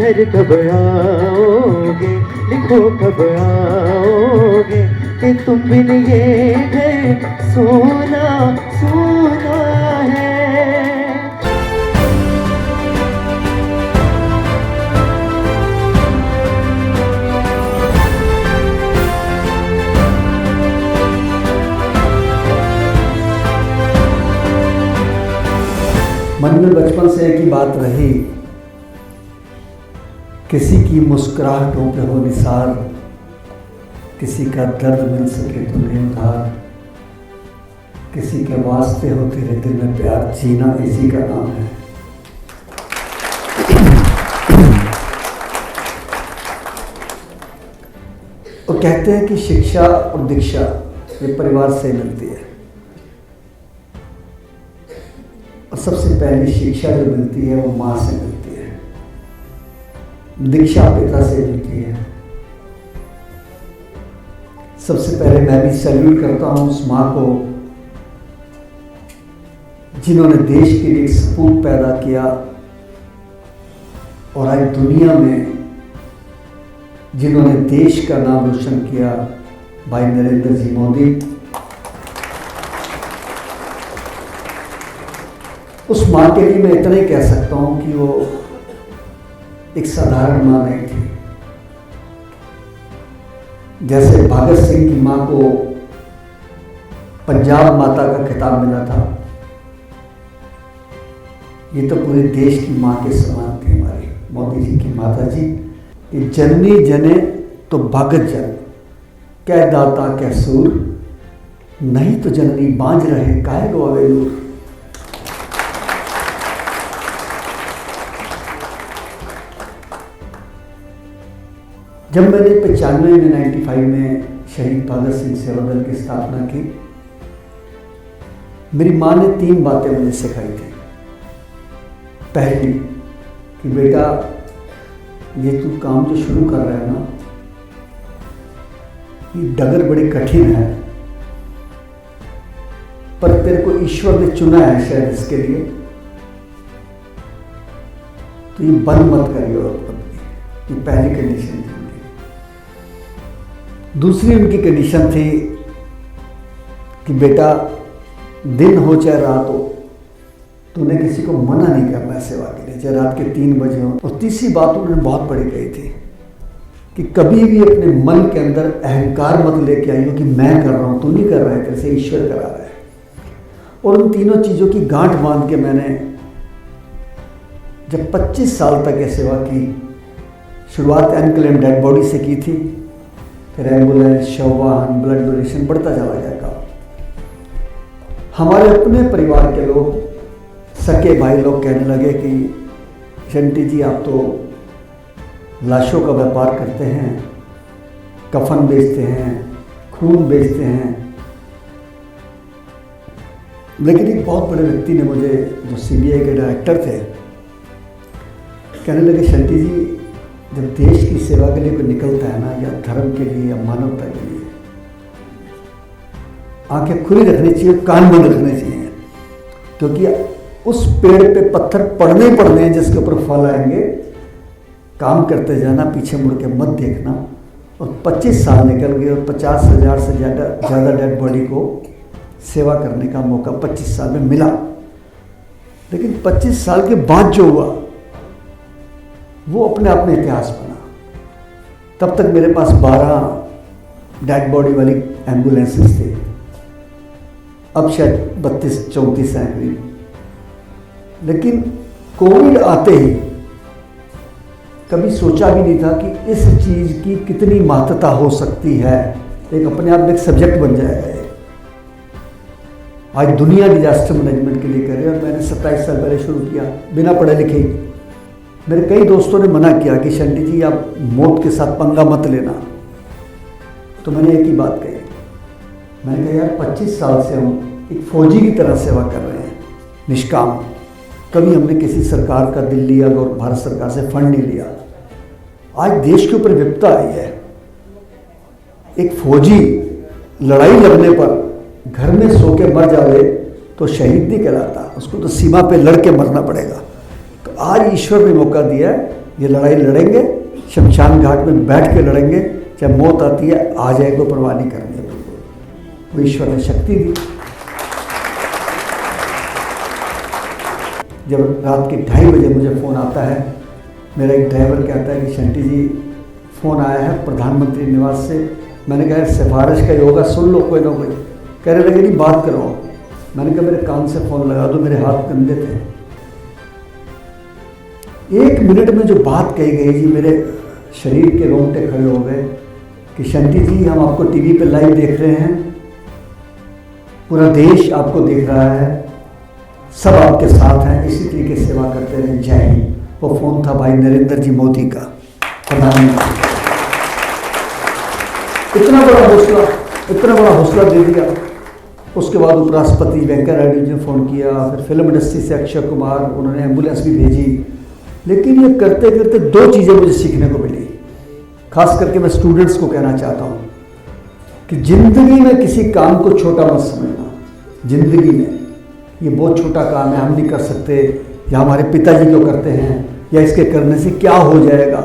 घर कब आओगे, लिखो कब आओगे कि तुम बिन ये घर सोना सोना है। मन में बचपन से एक ही बात रही, किसी की मुस्कुराहटों पे हो निसार, किसी का दर्द मिल सके तो नहीं उधार, किसी के वास्ते हो तेरे दिल में प्यार, जीना इसी का नाम है। वो कहते हैं कि शिक्षा और दीक्षा ये परिवार से मिलती है, और सबसे पहली शिक्षा जो मिलती है वो माँ से मिलती है, दीक्षा पिता से मिलती है। सबसे पहले मैं भी सैल्यूट करता हूँ उस माँ को जिन्होंने देश के लिए एक सपूत पैदा किया, और आज दुनिया में जिन्होंने देश का नाम रोशन किया, भाई नरेंद्र जी मोदी। उस माँ के लिए मैं इतना ही कह सकता हूँ कि वो एक साधारण माँ नहीं थी। जैसे भगत सिंह की माँ को पंजाब माता का खिताब मिला था, ये तो पूरे देश की माँ के समान थी हमारी मोदी जी की माता जी। कि जननी जने तो भगत जन, कह दाता कह सूर, नहीं तो जननी बांझ रहे काहे गवावे नूर। जब मैंने 95 में 95 में शहीद भगत सिंह सेवा दल की स्थापना की, मेरी माँ ने 3 बातें मुझे सिखाई थी। पहली कि बेटा ये तू काम जो शुरू कर रहा है ना, ये डगर बड़ी कठिन है, पर तेरे को ईश्वर ने चुना है शायद इसके लिए, तो ये बंद मत करियो। ये पहली कंडीशन थी। दूसरी उनकी कंडीशन थी कि बेटा दिन हो चाहे रात हो, तूने किसी को मना नहीं करना सेवा के लिए, चाहे रात के 3 बजे हो। और तीसरी बात उन्होंने बहुत बड़ी कही थी कि कभी भी अपने मन के अंदर अहंकार मत लेके आइयो कि मैं कर रहा हूँ, तू नहीं कर रहा है, कैसे ईश्वर करा रहा है। और उन तीनों चीज़ों की गांठ बांध के मैंने जब 25 साल तक ये सेवा की, शुरुआत अनक्लेम्ड डेड बॉडी से की थी, फिर एम्बुलेंस, शव वाहन, ब्लड डोनेशन बढ़ता चला गया काम। हमारे अपने परिवार के लोग, सके भाई लोग कहने लगे कि शंटी जी आप तो लाशों का व्यापार करते हैं, कफन बेचते हैं, खून बेचते हैं। लेकिन एक बहुत बड़े व्यक्ति ने मुझे, जो CBI के डायरेक्टर थे, कहने लगे शंटी जी जब देश की सेवा के लिए कोई निकलता है ना, या धर्म के लिए या मानवता के लिए, आंखें खुली रखनी चाहिए, कान बंद रखने चाहिए, क्योंकि उस पेड़ पे पत्थर पड़ने ही पड़ने हैं जिसके ऊपर फल आएंगे। काम करते जाना, पीछे मुड़ के मत देखना। और 25 साल निकल गए और 50,000 से ज़्यादा डेड बॉडी को सेवा करने का मौका 25 साल में मिला। लेकिन 25 साल के बाद जो हुआ वो अपने आप में इतिहास बना। तब तक मेरे पास 12 डेड बॉडी वाली एम्बुलेंसेस थे, अब शायद 32-34 हैं हुई। लेकिन कोविड आते ही कभी सोचा भी नहीं था कि इस चीज़ की कितनी महत्ता हो सकती है, एक अपने आप में एक सब्जेक्ट बन जाएगा। आज दुनिया डिजास्टर मैनेजमेंट के लिए कर रही है, और मैंने 27 साल पहले शुरू किया बिना पढ़े लिखे ही। मेरे कई दोस्तों ने मना किया कि शंटी जी आप मौत के साथ पंगा मत लेना, तो मैंने एक ही बात कही, मैंने कहा यार 25 साल से हम एक फौजी की तरह सेवा कर रहे हैं, निष्काम। कभी हमने किसी सरकार का दिल लिया और भारत सरकार से फंड नहीं लिया। आज देश के ऊपर विपदा आई है, एक फौजी लड़ाई लगने पर घर में सो के मर जावे तो शहीद नहीं कहलाता, उसको तो सीमा पे लड़ के मरना पड़ेगा। तो आज ईश्वर ने मौका दिया है ये लड़ाई लड़ेंगे, शमशान घाट में बैठ के लड़ेंगे, चाहे मौत आती है आ जाए, कोई परवाह नहीं करनी है। वो ईश्वर ने शक्ति दी। जब रात के 2:30 बजे मुझे फ़ोन आता है, मेरा एक ड्राइवर कहता है कि शंटी जी फ़ोन आया है प्रधानमंत्री निवास से। मैंने कहा सिफारिश का ही होगा, सुन लो कोई ना कोई। कहने लगे नहीं बात करो। मैंने कहा मेरे कान से फ़ोन लगा दो, मेरे हाथ गंदे थे। 1 मिनट में जो बात कही गई जी, मेरे शरीर के रोंगटे खड़े हो गए कि शंटी जी हम आपको टीवी पे लाइव देख रहे हैं, पूरा देश आपको देख रहा है, सब आपके साथ हैं, इसी तरीके से सेवा करते रहें, जय हिंद। वो फ़ोन था भाई नरेंद्र जी मोदी का, प्रधानमंत्री। इतना बड़ा हौसला दे दिया। उसके बाद उपराष्ट्रपति वेंकैया नायडू जी ने फ़ोन किया, फिर फिल्म इंडस्ट्री से अक्षय कुमार, उन्होंने एम्बुलेंस भी भेजी। लेकिन ये करते करते 2 चीज़ें मुझे सीखने को मिली। खास करके मैं स्टूडेंट्स को कहना चाहता हूँ कि ज़िंदगी में किसी काम को छोटा मत समझना। ज़िंदगी में ये बहुत छोटा काम है, हम नहीं कर सकते, या हमारे पिताजी क्यों करते हैं, या इसके करने से क्या हो जाएगा।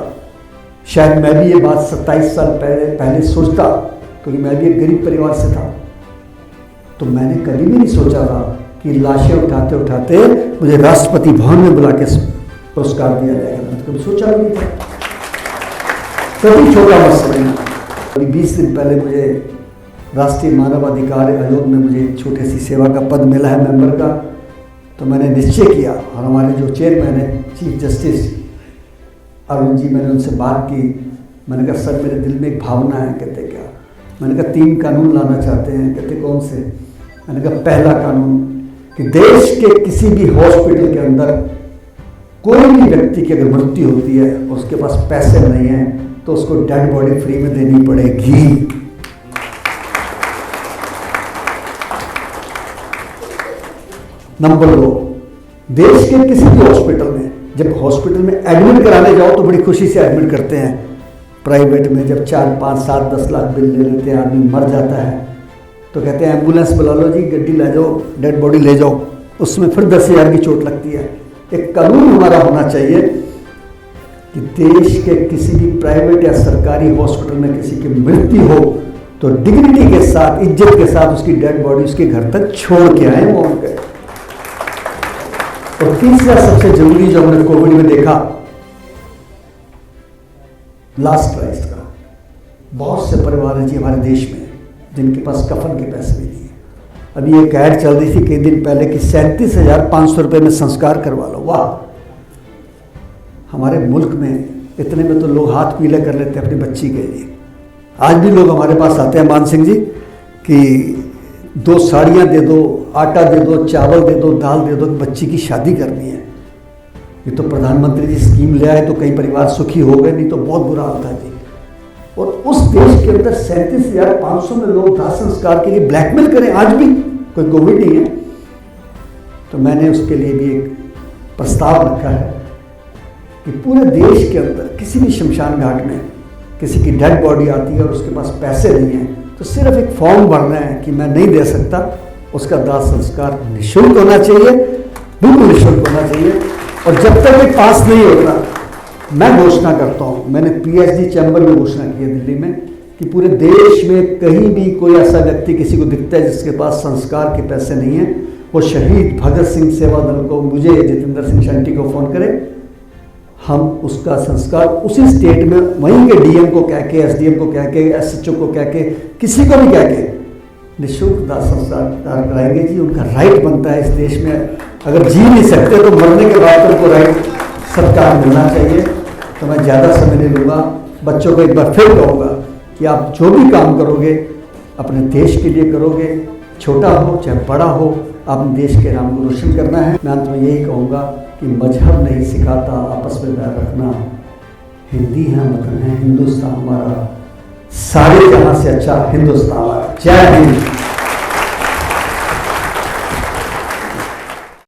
शायद मैं भी ये बात 27 साल पहले सोचता, क्योंकि मैं भी एक गरीब परिवार से था। तो मैंने कभी भी नहीं सोचा था कि लाशें उठाते उठाते मुझे राष्ट्रपति भवन में बुला के पुरस्कार दिया जाएगा। मैंने कभी सोचा भी नहीं था। कभी छोटा मत समझना। अभी 20 दिन पहले मुझे राष्ट्रीय मानव अधिकार आयोग में मुझे छोटी सी सेवा का पद मिला है मेंबर का। तो मैंने निश्चय किया, और हमारे जो चेयरमैन है चीफ जस्टिस अरुण जी, मैंने उनसे बात की। मैंने कहा सर मेरे दिल में एक भावना है। कहते क्या? मैंने कहा 3 कानून लाना चाहते हैं। कहते कौन से? मैंने कहा पहला कानून कि देश के किसी भी हॉस्पिटल के अंदर कोई भी व्यक्ति की अगर मृत्यु होती है और उसके पास पैसे नहीं हैं तो उसको डेड बॉडी फ्री में देनी पड़ेगी। नंबर 2, देश के किसी भी हॉस्पिटल में, जब हॉस्पिटल में एडमिट कराने जाओ तो बड़ी खुशी से एडमिट करते हैं। प्राइवेट में जब 4, 5, 7, 10 लाख बिल ले लेते हैं, आदमी मर जाता है, तो कहते हैं एम्बुलेंस बुला लो जी, गड्डी ले जाओ, डेड बॉडी ले जाओ। उसमें फिर 10,000 की चोट लगती है। एक कानून हमारा होना चाहिए कि देश के किसी भी प्राइवेट या सरकारी हॉस्पिटल में किसी की मृत्यु हो तो डिग्निटी के साथ, इज्जत के साथ उसकी डेड बॉडी उसके घर तक छोड़ के आए वो उनके। और तीसरा सबसे जरूरी जो हमने कोविड में देखा, लास्ट प्राइस का। बहुत से परिवार हैं जी हमारे देश में जिनके पास कफन के पैसे भी नहीं है। अभी एक ऐड चल रही थी कई दिन पहले कि 37,500 रुपये में संस्कार करवा लो। वाह! हमारे मुल्क में इतने में तो लोग हाथ पीले कर लेते हैं अपनी बच्ची के लिए। आज भी लोग हमारे पास आते हैं मान सिंह जी कि 2 साड़ियाँ दे दो, आटा दे दो, चावल दे दो, दाल दे दो, बच्ची की शादी करनी है। ये तो प्रधानमंत्री जी स्कीम ले आए तो कई परिवार सुखी हो गए, नहीं तो बहुत बुरा हाल था जी। और उस देश के अंदर 37,500 में लोग दाह संस्कार के लिए ब्लैकमेल करें, आज भी कोई कोविड नहीं है। तो मैंने उसके लिए भी एक प्रस्ताव रखा है कि पूरे देश के अंदर किसी भी शमशान घाट में किसी की डेड बॉडी आती है और उसके पास पैसे नहीं हैं तो सिर्फ एक फॉर्म भरना है कि मैं नहीं दे सकता, उसका दाह संस्कार निःशुल्क होना चाहिए, बिल्कुल निःशुल्क होना चाहिए। और जब तक ये पास नहीं होता, मैं घोषणा करता हूँ, मैंने पीएचडी चैम्बर में घोषणा की है दिल्ली में कि पूरे देश में कहीं भी कोई ऐसा व्यक्ति किसी को दिखता है जिसके पास संस्कार के पैसे नहीं हैं, वो शहीद भगत सिंह सेवा दल को, मुझे जितेंद्र सिंह शंटी को फ़ोन करे, हम उसका संस्कार उसी स्टेट में वहीं के डीएम को कह के, एसडीएम को कह के, एसएचओ को कह के, किसी को भी कह के निःशुल्क दाह संस्कार कराएंगे जी। उनका राइट बनता है इस देश में। अगर जी नहीं सकते तो मरने के बाद उनको राइट सरकार मिलना चाहिए। तो मैं ज़्यादा समय नहीं लूँगा, बच्चों को एक बार फिर कहूँगा कि आप जो भी काम करोगे अपने देश के लिए करोगे, छोटा हो चाहे बड़ा हो, आपने देश के नाम को रोशन करना है। मैं अंत में यही कहूँगा कि मजहब नहीं सिखाता आपस में प्यार रखना, हिंदी है वतन है, हिंदुस्तान हमारा, सारे जहाँ से अच्छा हिंदुस्तान हमारा। जय हिंद।